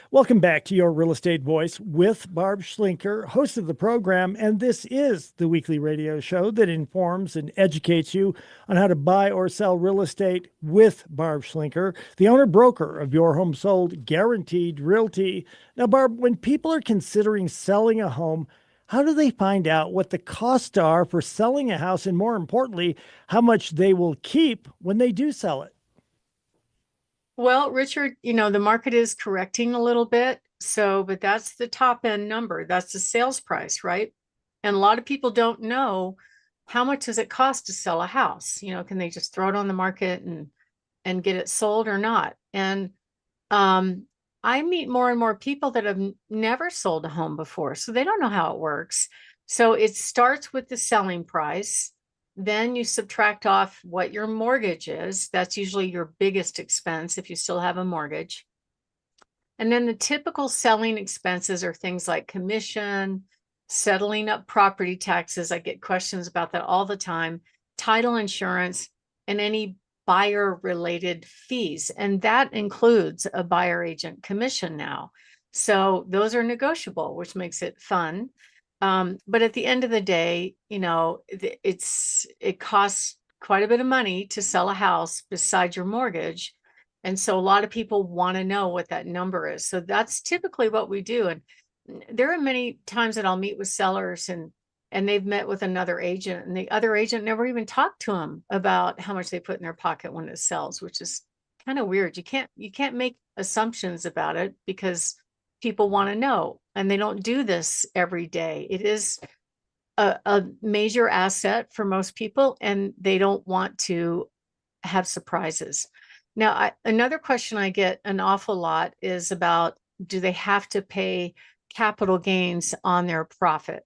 Welcome back to Your Real Estate Voice with Barb Schlinker, host of the program. And this is the weekly radio show that informs and educates you on how to buy or sell real estate with Barb Schlinker, the owner broker of Your Home Sold Guaranteed Realty. Now, Barb, when people are considering selling a home, how do they find out what the costs are for selling a house and, more importantly, how much they will keep when they do sell it? Well, Richard, the market is correcting a little bit. So, but that's the top end number. That's the sales price, right? And a lot of people don't know how much does it cost to sell a house? Can they just throw it on the market and get it sold or not? And um, I meet more and more people that have never sold a home before, so they don't know how it works. So it starts with the selling price. Then you subtract off what your mortgage is. That's usually your biggest expense if you still have a mortgage. And then the typical selling expenses are things like commission, settling up property taxes. I get questions about that all the time, title insurance, and any buyer related fees. And that includes a buyer agent commission now. So those are negotiable, which makes it fun. But at the end of the day, it costs quite a bit of money to sell a house besides your mortgage. And so a lot of people want to know what that number is. So that's typically what we do. And there are many times that I'll meet with sellers and they've met with another agent and the other agent never even talked to them about how much they put in their pocket when it sells, which is kind of weird. You can't make assumptions about it because people want to know and they don't do this every day. It is a major asset for most people and they don't want to have surprises. Now, another question I get an awful lot is about, do they have to pay capital gains on their profit?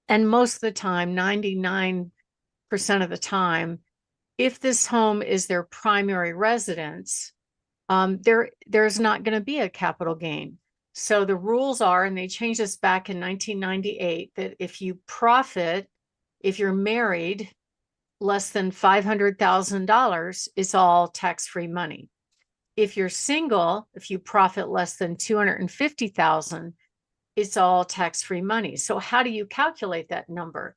And most of the time, 99% of the time, if this home is their primary residence, there's not going to be a capital gain. So the rules are, and they changed this back in 1998, that if you profit, if you're married, less than $500,000, it's all tax-free money. If you're single, if you profit less than 250,000, it's all tax-free money. So how do you calculate that number?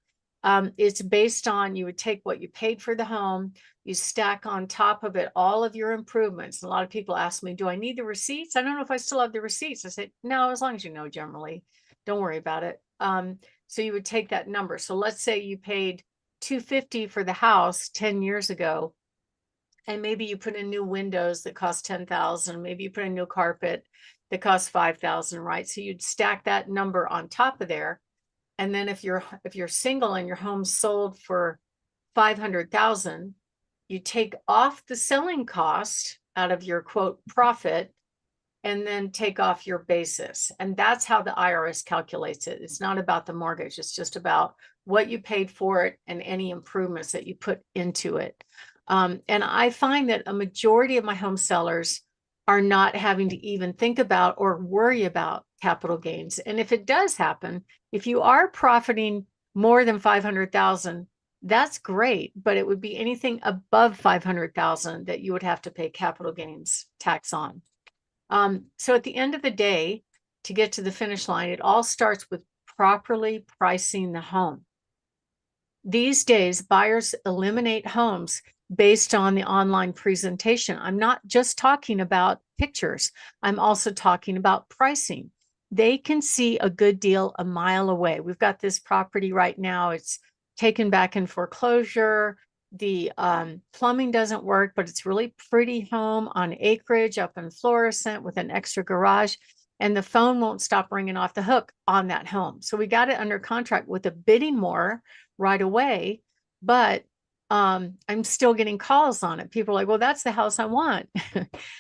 It's based on, you would take what you paid for the home, you stack on top of it all of your improvements. A lot of people ask me, do I need the receipts? I don't know if I still have the receipts. I said, no, as long as you know, generally, don't worry about it. So you would take that number. So let's say you paid 250 for the house 10 years ago, and maybe you put in new windows that cost 10,000, maybe you put in new carpet that costs 5,000, right? So you'd stack that number on top of there. And then if you're single and your home sold for 500,000, you take off the selling cost out of your quote profit and then take off your basis. And that's how the IRS calculates it. It's not about the mortgage. It's just about what you paid for it and any improvements that you put into it. And I find that a majority of my home sellers are not having to even think about or worry about capital gains. And if it does happen, if you are profiting more than 500,000, that's great, but it would be anything above 500,000 that you would have to pay capital gains tax on. So at the end of the day, to get to the finish line, it all starts with properly pricing the home. These days, buyers eliminate homes based on the online presentation. I'm not just talking about pictures. I'm also talking about pricing. They can see a good deal a mile away. We've got this property right now. It's taken back in foreclosure. The plumbing doesn't work, but it's really pretty home on acreage up in Florissant with an extra garage. And the phone won't stop ringing off the hook on that home. So we got it under contract with a bidding war right away. But I'm still getting calls on it. People are like, well, that's the house I want.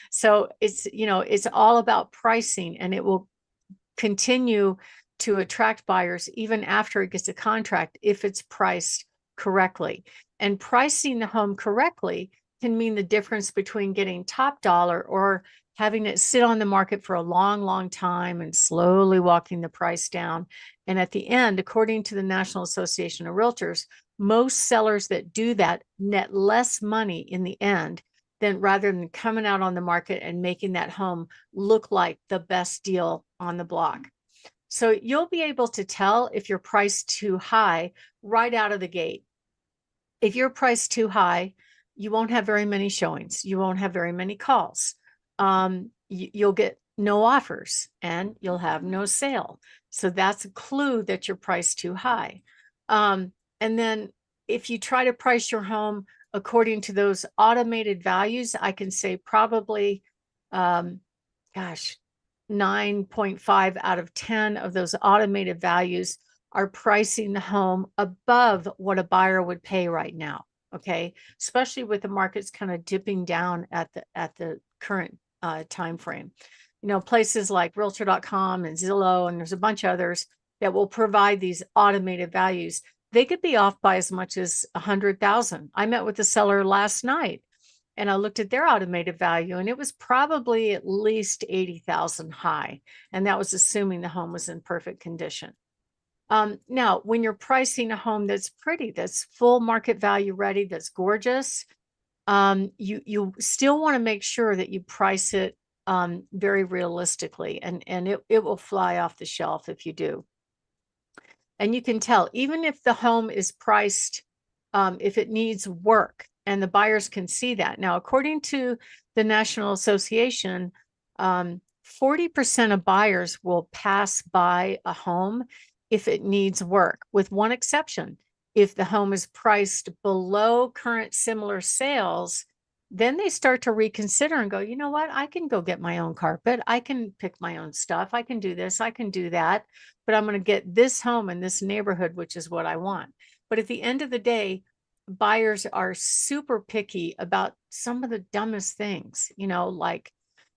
So it's all about pricing, and it will continue to attract buyers even after it gets a contract if it's priced correctly. And pricing the home correctly can mean the difference between getting top dollar or having it sit on the market for a long, long time and slowly walking the price down. And at the end, according to the National Association of Realtors, most sellers that do that net less money in the end than rather than coming out on the market and making that home look like the best deal on the block. So you'll be able to tell if you're priced too high right out of the gate. If you're priced too high, you won't have very many showings. You won't have very many calls. You'll get no offers and you'll have no sale. So that's a clue that you're priced too high. And then if you try to price your home according to those automated values, I can say probably, gosh, 9.5 out of 10 of those automated values are pricing the home above what a buyer would pay right now. Okay, especially with the markets kind of dipping down at the current time frame. You know, places like Realtor.com and Zillow, and there's a bunch of others that will provide these automated values. They could be off by as much as 100,000. I met with the seller last night and I looked at their automated value and it was probably at least 80,000 high. And that was assuming the home was in perfect condition. Now, when you're pricing a home that's pretty, that's full market value ready, that's gorgeous, you still want to make sure that you price it very realistically, and it will fly off the shelf if you do. And you can tell, even if the home is priced, if it needs work, and the buyers can see that. Now, according to the National Association, 40% of buyers will pass by a home if it needs work, with one exception. If the home is priced below current similar sales, then they start to reconsider and go, you know what? I can go get my own carpet. I can pick my own stuff. I can do this. I can do that. But I'm going to get this home in this neighborhood, which is what I want. But at the end of the day, buyers are super picky about some of the dumbest things, you know, like,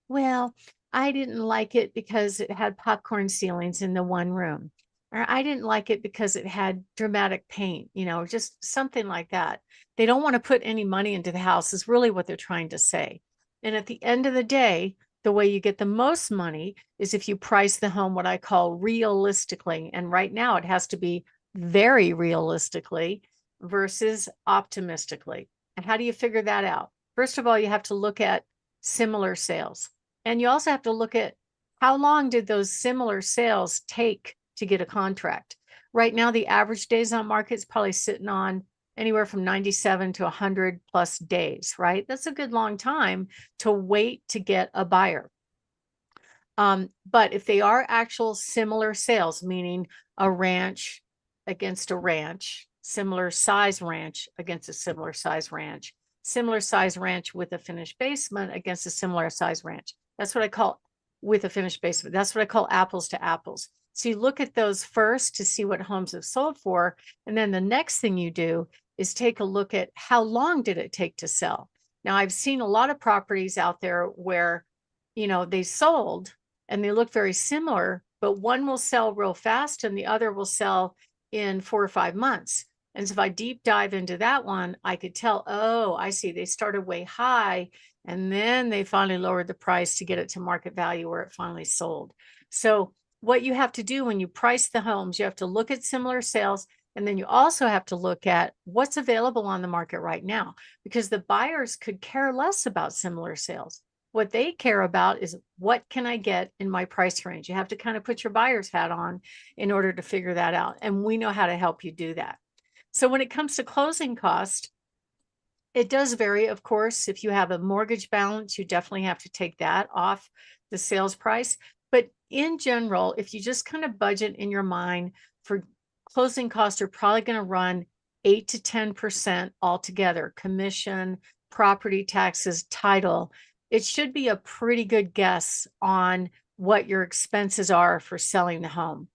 well, I didn't like it because it had popcorn ceilings in the one room, or I didn't like it because it had dramatic paint, you know, just something like that. They don't want to put any money into the house is really what they're trying to say. And at the end of the day, the way you get the most money is if you price the home what I call realistically. And right now it has to be very realistically versus optimistically. And how do you figure that out? First of all, you have to look at similar sales. And you also have to look at how long did those similar sales take to get a contract. Right now, the average days on market is probably sitting on anywhere from 97 to 100 plus days, right? That's a good long time to wait to get a buyer. But if they are actual similar sales, meaning a ranch against a ranch, similar size ranch against a similar size ranch with a finished basement against a similar size ranch. That's what I call with a finished basement. That's what I call apples to apples. So you look at those first to see what homes have sold for. And then the next thing you do is take a look at how long did it take to sell. Now, I've seen a lot of properties out there where, you know, they sold and they look very similar, but one will sell real fast and the other will sell in 4 or 5 months. And so if I deep dive into that one, I could tell, oh, I see, they started way high and then they finally lowered the price to get it to market value where it finally sold. So what you have to do when you price the homes, you have to look at similar sales, and then you also have to look at what's available on the market right now, because the buyers could care less about similar sales. What they care about is what can I get in my price range? You have to kind of put your buyer's hat on in order to figure that out. And we know how to help you do that. So when it comes to closing cost, it does vary, of course. If you have a mortgage balance, you definitely have to take that off the sales price. But in general, if you just kind of budget in your mind for closing costs are probably going to run 8 to 10% altogether, commission, property taxes, title. It should be a pretty good guess on what your expenses are for selling the home.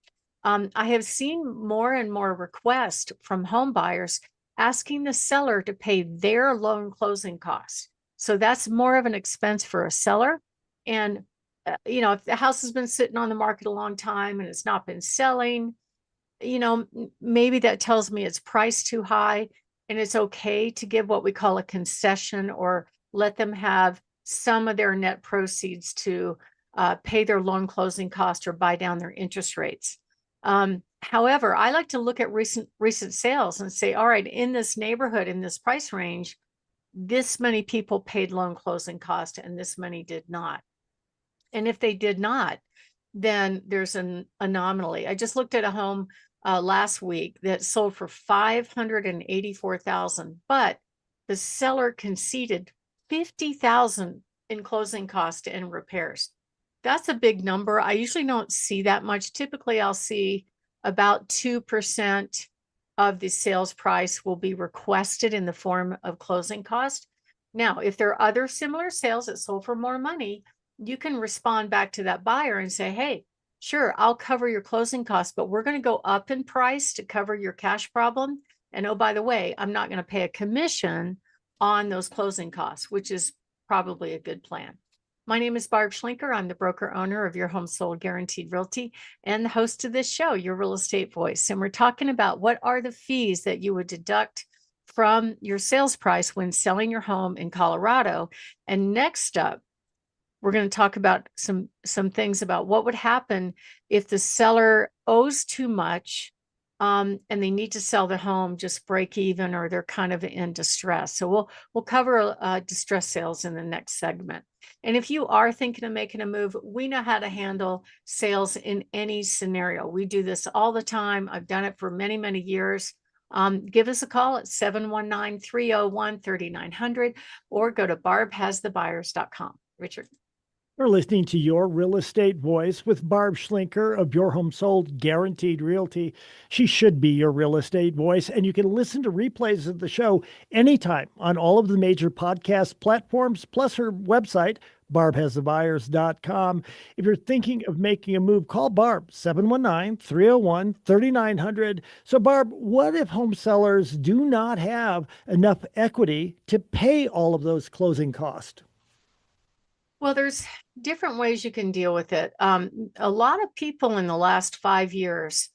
I have seen more and more requests from home buyers asking the seller to pay their loan closing costs. So that's more of an expense for a seller. And you know, if the house has been sitting on the market a long time and it's not been selling, you know, maybe that tells me it's priced too high and it's okay to give what we call a concession or let them have some of their net proceeds to pay their loan closing costs or buy down their interest rates. However, I like to look at recent sales and say, all right, in this neighborhood, in this price range, this many people paid loan closing cost and this many did not. And if they did not, then there's an anomaly. I just looked at a home last week that sold for $584,000, but the seller conceded $50,000 in closing costs and repairs. That's a big number. I usually don't see that much. Typically, I'll see about 2% of the sales price will be requested in the form of closing cost. Now, if there are other similar sales that sold for more money, you can respond back to that buyer and say, hey, sure, I'll cover your closing costs, but we're going to go up in price to cover your cash problem. And oh, by the way, I'm not going to pay a commission on those closing costs, which is probably a good plan. My name is Barb Schlinker. I'm the broker owner of Your Home Sold Guaranteed Realty and the host of this show, Your Real Estate Voice. And we're talking about what are the fees that you would deduct from your sales price when selling your home in Colorado. And next up, we're going to talk about some things about what would happen if the seller owes too much and they need to sell the home, just break even, or they're kind of in distress. So we'll cover distress sales in the next segment. And if you are thinking of making a move, we know how to handle sales in any scenario. We do this all the time. I've done it for many, many years. Give us a call at 719-301-3900 or go to barbhasthebuyers.com. Richard. We're listening to Your Real Estate Voice with Barb Schlinker of Your Home Sold Guaranteed Realty. She should be your real estate voice, and you can listen to replays of the show anytime on all of the major podcast platforms, plus her website, barbhasthebuyers.com. If you're thinking of making a move, call Barb, 719-301-3900. So, Barb, what if home sellers do not have enough equity to pay all of those closing costs? Well, there's different ways you can deal with it. A lot of people in the last 5 years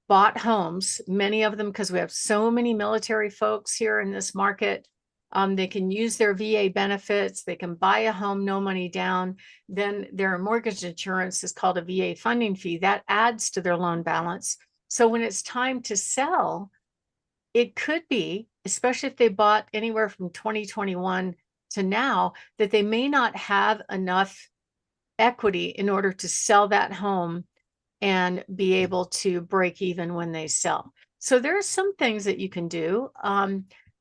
bought homes, many of them because we have so many military folks here in this market. They can use their VA benefits. They can buy a home, no money down. Then their mortgage insurance is called a VA funding fee. That adds to their loan balance. So when it's time to sell, it could be, especially if they bought anywhere from 2021 to now, that they may not have enough equity in order to sell that home and be able to break even when they sell. So there are some things that you can do.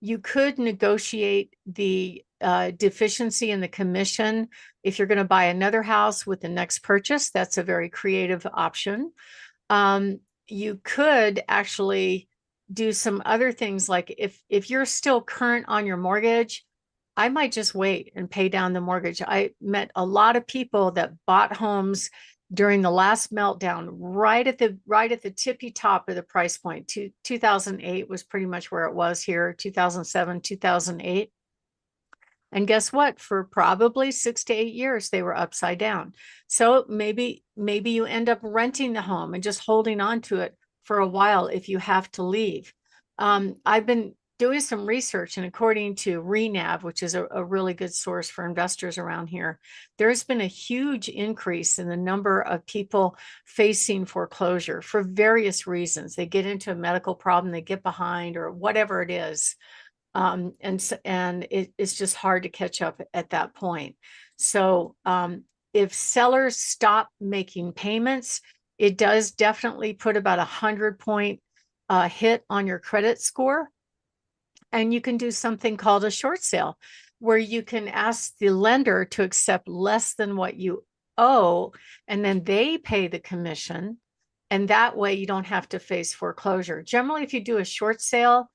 You could negotiate the deficiency in the commission. If you're going to buy another house with the next purchase, that's a very creative option. You could actually do some other things, like if you're still current on your mortgage, I might just wait and pay down the mortgage. I met a lot of people that bought homes during the last meltdown, right at the tippy top of the price point. 2008 was pretty much where it was here, 2007, 2008. And guess what? For probably 6 to 8 years, they were upside down. So maybe you end up renting the home and just holding on to it for a while if you have to leave. I've been doing some research, and according to ReNav, which is a really good source for investors around here, there's been a huge increase in the number of people facing foreclosure for various reasons. They get into a medical problem, they get behind, or whatever it is. And it's just hard to catch up at that point. So if sellers stop making payments, it does definitely put about 100-point hit on your credit score. And you can do something called a short sale, where you can ask the lender to accept less than what you owe, and then they pay the commission. And that way you don't have to face foreclosure. Generally, if you do a short sale,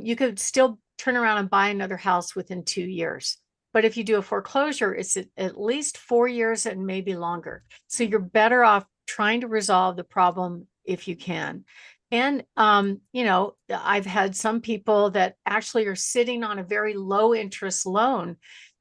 you could still turn around and buy another house within 2 years. But if you do a foreclosure, it's at least 4 years and maybe longer. So you're better off trying to resolve the problem if you can. And, I've had some people that actually are sitting on a very low interest loan.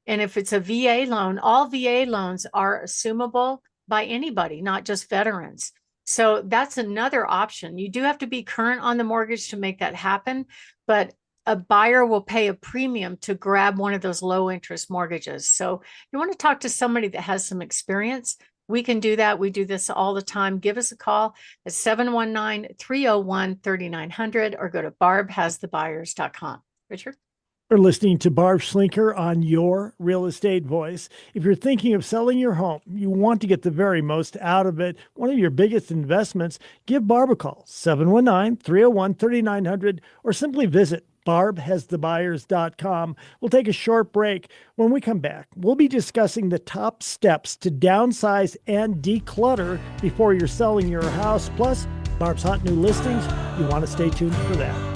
And if it's a VA loan, all VA loans are assumable by anybody, not just veterans. So that's another option. You do have to be current on the mortgage to make that happen, but a buyer will pay a premium to grab one of those low interest mortgages. So you want to talk to somebody that has some experience. We can do that. We do this all the time. Give us a call at 719-301-3900 or go to barbhasthebuyers.com. Richard? Or listening to Barb Schlinker on Your Real Estate Voice. If you're thinking of selling your home, you want to get the very most out of it, one of your biggest investments, give Barb a call, 719-301-3900, or simply visit barbhasthebuyers.com. We'll take a short break. When we come back, we'll be discussing the top steps to downsize and declutter before you're selling your house, plus Barb's hot new listings. You want to stay tuned for that.